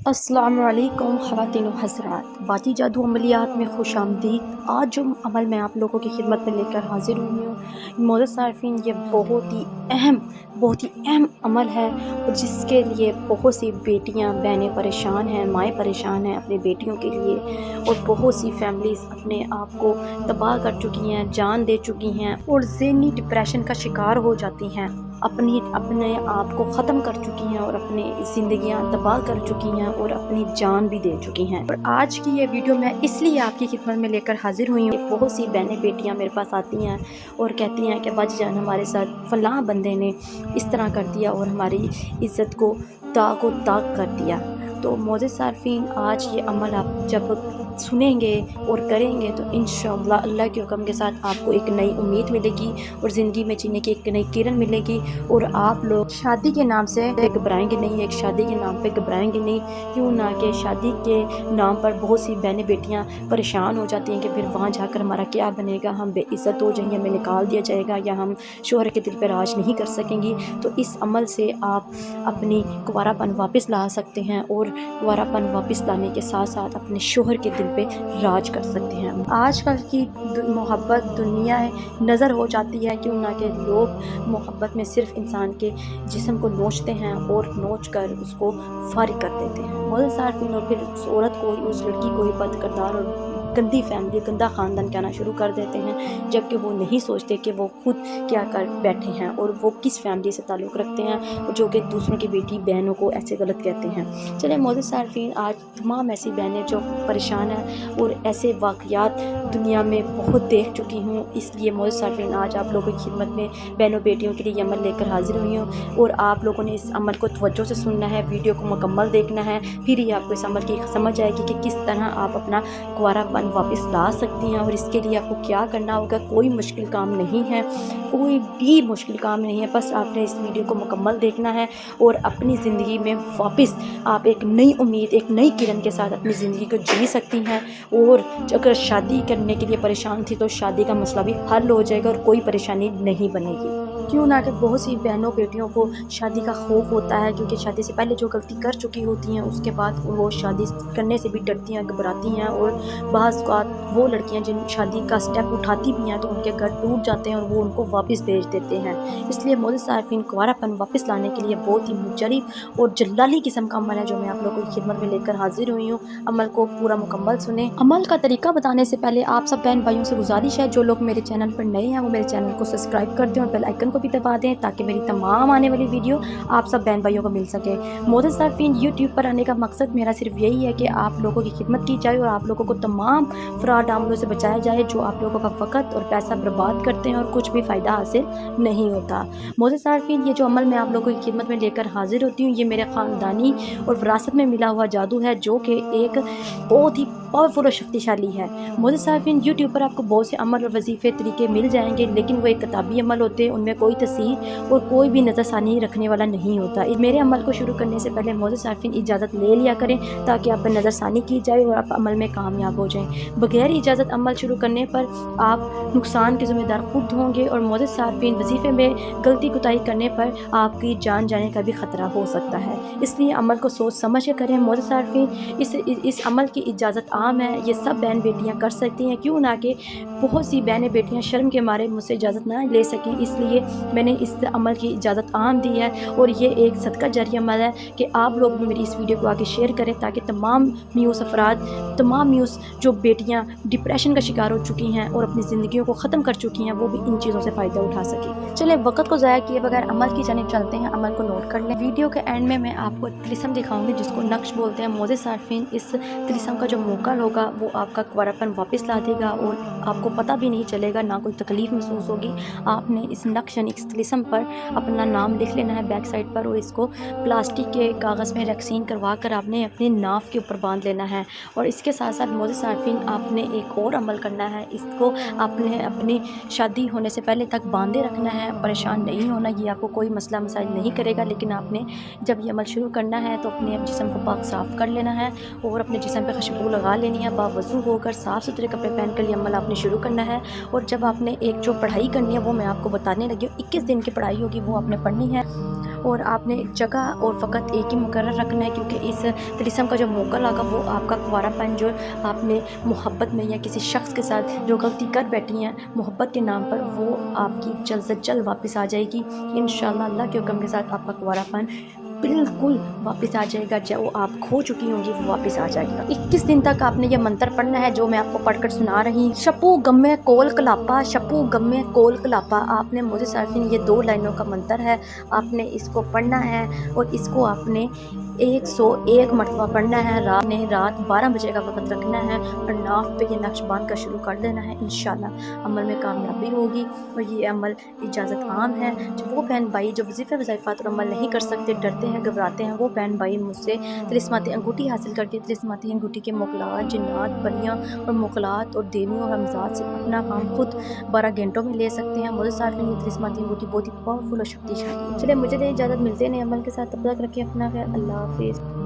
अस्सलामु अलैकुम ख़वातीन व हज़रात, बाती जादू अमलियात में खुश आमदीद। आज जो अमल मैं आप लोगों की खिदमत में लेकर हाज़िर हुई हूँ मोअज़्ज़ज़ सारफ़ीन, ये बहुत ही अहम अमल है और जिसके लिए बहुत सी बेटियाँ बहनें परेशान हैं, माएँ परेशान हैं अपनी बेटियों के लिए, और बहुत सी फैमिलीज़ अपने आप को तबाह कर चुकी हैं, जान दे चुकी हैं और ज़हनी डिप्रेशन का शिकार हो जाती हैं, अपने आप को ख़त्म कर चुकी हैं और अपनी ज़िंदगियां तबाह कर चुकी हैं और अपनी जान भी दे चुकी हैं। और आज की ये वीडियो मैं इसलिए आपकी खिदमत में लेकर हाजिर हुई हूँ। बहुत सी बहनें बेटियां मेरे पास आती हैं और कहती हैं कि बाजी जान, हमारे साथ फ़लाँ बंदे ने इस तरह कर दिया और हमारी इज़्ज़त को दाग कर दिया। तो मोअज़्ज़ज़ सारफ़ीन, आज ये अमल आप जब सुनेंगे और करेंगे तो इंशाअल्लाह अल्लाह के हुक्म के साथ आपको एक नई उम्मीद मिलेगी और ज़िंदगी में जीने की एक नई किरण मिलेगी और आप लोग शादी के नाम से घबराएंगे नहीं, एक शादी के नाम पे घबराएंगे नहीं। क्यों ना कि शादी के नाम पर बहुत सी बहनें बेटियां परेशान हो जाती हैं कि फिर वहाँ जाकर हमारा क्या बनेगा, हम बेइज्जत हो जाएंगे, हमें निकाल दिया जाएगा या हम शोहर के दिल पर राज नहीं कर सकेंगी। तो इस अमल से आप अपनी कुंवारापन वापस ला सकते हैं और कुंवारापन वापस लाने के साथ साथ अपने शोहर के दिल पे राज कर सकते हैं। आजकल की मोहब्बत दुनिया नज़र हो जाती है, क्यों ना कि लोग मोहब्बत में सिर्फ इंसान के जिस्म को नोचते हैं और नोच कर उसको फारिग कर देते हैं। मोअज़्ज़ज़ सारफ़ीन, और फिर उस औरत को, उस लड़की को ही बदकिरदार और गंदी फैमिली, गंदा ख़ानदान कहना शुरू कर देते हैं, जबकि वो नहीं सोचते कि वो खुद क्या कर बैठे हैं और वो किस फैमिली से ताल्लुक़ रखते हैं, जो कि दूसरों की बेटी बहनों को ऐसे गलत कहते हैं। चलिए मोअज़्ज़ज़ सारफ़ीन, आज तमाम ऐसी बहनें जो परेशान हैं और ऐसे वाक़यात दुनिया में बहुत देख चुकी हूँ, इसलिए मोअज़्ज़ज़ सारफ़ीन आज आप लोगों की खिदमत में बहनों बेटियों के लिए ये अमल लेकर हाज़िर हुई हूँ। और आप लोगों ने इस अमल को तवज्जो से सुनना है, वीडियो को मुकम्मल देखना है, फिर ही आपको इस अमल की समझ आएगी कि किस तरह आप अपना कुंवारापन वापस ला सकती हैं। और इसके लिए आपको क्या करना होगा, कोई मुश्किल काम नहीं है, कोई भी मुश्किल काम नहीं है, बस आपने इस वीडियो को मुकम्मल देखना है और अपनी ज़िंदगी में वापस आप एक नई उम्मीद, एक नई किरण के साथ अपनी ज़िंदगी को जी सकती हैं। और अगर शादी करने के लिए परेशान थी तो शादी का मसला भी हल हो जाएगा और कोई परेशानी नहीं बनेगी। क्यों ना कि बहुत सी बहनों बेटियों को शादी का खौफ होता है, क्योंकि शादी से पहले जो गलती कर चुकी होती हैं उसके बाद वो शादी करने से भी डरती हैं, घबराती हैं। और बाज़ औक़ात वो लड़कियां जिन शादी का स्टेप उठाती भी हैं तो उनके घर टूट जाते हैं और वो उनको वापस भेज देते हैं। इसलिए मोअज़्ज़ज़ सारफ़ीन, कुंवारापन वापस लाने के लिए बहुत ही मुजरिब और जल्लाली किस्म का अमल है जो मैं आप लोगों की खिदमत में लेकर हाजिर हुई हूँ। अमल को पूरा मुकम्मल सुने। अमल का तरीका बताने से पहले आप सब बहन भाइयों से गुजारिश है, जो लोग मेरे चैनल पर नए हैं वो मेरे चैनल को सब्सक्राइब कर दें और बेल आइकन को भी दबा दें, ताकि मेरी तमाम आने वाली वीडियो आप सब बहन भाइयों को मिल सके। मोअज़्ज़ज़ सारफ़ीन, यूट्यूब पर आने का मकसद मेरा सिर्फ यही है कि आप लोगों की खिदमत की जाए और आप लोगों को तमाम फ्रॉड अमलों से बचाया जाए, जो आप लोगों का वक़्त और पैसा बर्बाद करते हैं और कुछ भी फ़ायदा हासिल नहीं होता। मोअज़्ज़ज़ सारफ़ीन, ये जो अमल मैं आप लोगों की खिदमत में लेकर हाजिर होती हूँ, ये मेरे ख़ानदानी और विरासत में मिला हुआ जादू है, जो कि एक बहुत ही पावरफुल और शक्तिशाली है। मोअज़्ज़ज़ सारफ़ीन, यूट्यूब पर आपको बहुत से अमल और वजीफ़े तरीके मिल जाएंगे, लेकिन वो एक किताबी अमल होते हैं, उनमें कोई तस्वीर और कोई भी नज़रसानी रखने वाला नहीं होता। मेरे अमल को शुरू करने से पहले मोअज़्ज़ज़ सारफ़ीन इजाज़त ले लिया करें, ताकि आप पर नज़रसानी की जाए और आप अमल में कामयाब हो जाएँ। बगैर इजाज़त अमल शुरू करने पर आप नुकसान के ज़िम्मेदार खुद होंगे और मोअज़्ज़ज़ सारफ़ीन, वजीफ़े में गलती कोताही करने पर आपकी जान जाने का भी ख़तरा हो सकता है। इसलिए अमल को सोच समझ के करें। मोअज़्ज़ज़ सारफ़ीन, इस अमल की इजाज़त आम है, ये सब बहन बेटियां कर सकती हैं। क्यों ना कि बहुत सी बहनें बेटियां शर्म के मारे मुझसे इजाज़त ना ले सकें, इसलिए मैंने इस अमल की इजाज़त आम दी है। और ये एक सदका जारी अमल है कि आप लोग भी मेरी इस वीडियो को आगे शेयर करें, ताकि तमाम म्यूस अफराद, तमाम म्यूस जो बेटियां डिप्रेशन का शिकार हो चुकी हैं और अपनी ज़िंदगियों को ख़त्म कर चुकी हैं, वो भी इन चीज़ों से फ़ायदा उठा सकें। चलिए वक्त को ज़ाया किए बगैर अमल की जानिब चलते हैं। अमल को नोट कर लें। वीडियो के एंड में मैं आपको तिलिस्म दिखाऊंगी, जिसको नक्श बोलते हैं। मोअज़्ज़ज़ सारफ़ीन, इस तिलिस्म का जो मोकल होगा वो आपका कुंवारापन वापस ला देगा और आपको पता भी नहीं चलेगा, ना कोई तकलीफ़ महसूस होगी। आपने इस नक्श यानी इस तिलिस्म पर अपना नाम लिख लेना है बैक साइड पर, और इसको प्लास्टिक के कागज़ में रैक्सीन करवा कर आपने अपने नाफ के ऊपर बांध लेना है। और इसके साथ साथ मोअज़्ज़ज़ सारफ़ीन, आपने एक और अमल करना है। इसको आपने अपनी शादी होने से पहले तक बांधे रखना है, परेशान नहीं होना, ये आपको कोई मसला मसाइल नहीं करेगा। लेकिन आपने जब ये अमल शुरू करना है तो अपने जिस्म को पाक साफ़ कर लेना है और अपने जिस्म पे खुशबू लगा लेनी है। बावज़ू होकर साफ़ सुथरे कपड़े पहनकर ये अमल आपने शुरू करना है। और जब आपने एक जो पढ़ाई करनी है वो मैं आपको बताने लगी हूँ, 21 दिन की पढ़ाई होगी, वो आपने पढ़नी है। اور آپ نے جگہ اور فقط ایک ہی مقرر رکھنا ہے، کیونکہ اس طلسم کا جو موقع لگا وہ آپ کا کنوارا پن جو آپ نے محبت میں یا کسی شخص کے ساتھ جو غلطی کر بیٹھی ہیں محبت کے نام پر، وہ آپ کی جلد سے جلد واپس آ جائے گی انشاءاللہ۔ اللہ کے حکم کے ساتھ آپ کا کنوارا پن بالکل واپس آ جائے گا، جو آپ کھو چکی ہوں گی وہ واپس آ جائے گا۔ 21 دن تک آپ نے یہ منتر پڑھنا ہے جو میں آپ کو پڑھ کر سنا رہی۔ شپو گمے کول کلاپا، شپو گمے کول کلاپا، آپ نے مجھے صارفین یہ 2 لائنوں کا منتر ہے، آپ نے اس کو پڑھنا ہے اور اس کو آپ نے 101 مرتبہ پڑھنا ہے۔ رات 12 بجے کا وقت رکھنا ہے اور ناف پہ یہ نقش باندھ کر شروع کر دینا ہے، انشاءاللہ عمل میں کامیابی ہوگی۔ اور یہ عمل اجازت عام ہے، جو وہ بہن بھائی جو وظیفہ وظائفات اور عمل نہیں کر سکتے، ڈرتے ہیں، گھبراتے ہیں، وہ بہن بھائی مجھ سے طلسمات انگوٹھی حاصل کر کے طلسمات انگوٹھی کے موکلات، جنات، پریاں اور موکلات اور دیویوں اور رمزات سے اپنا کام خود 12 گھنٹوں میں لے سکتے ہیں۔ مجھے صارفین یہ طلسمات انگوٹھی بہت ہی پاورفل اور شکتی شالی ہے۔ چلے مجھے دیں اجازت، ملتے ہیں نئے عمل کے ساتھ، تب تک رکھیں اپنا خیال، اللہ حافظ۔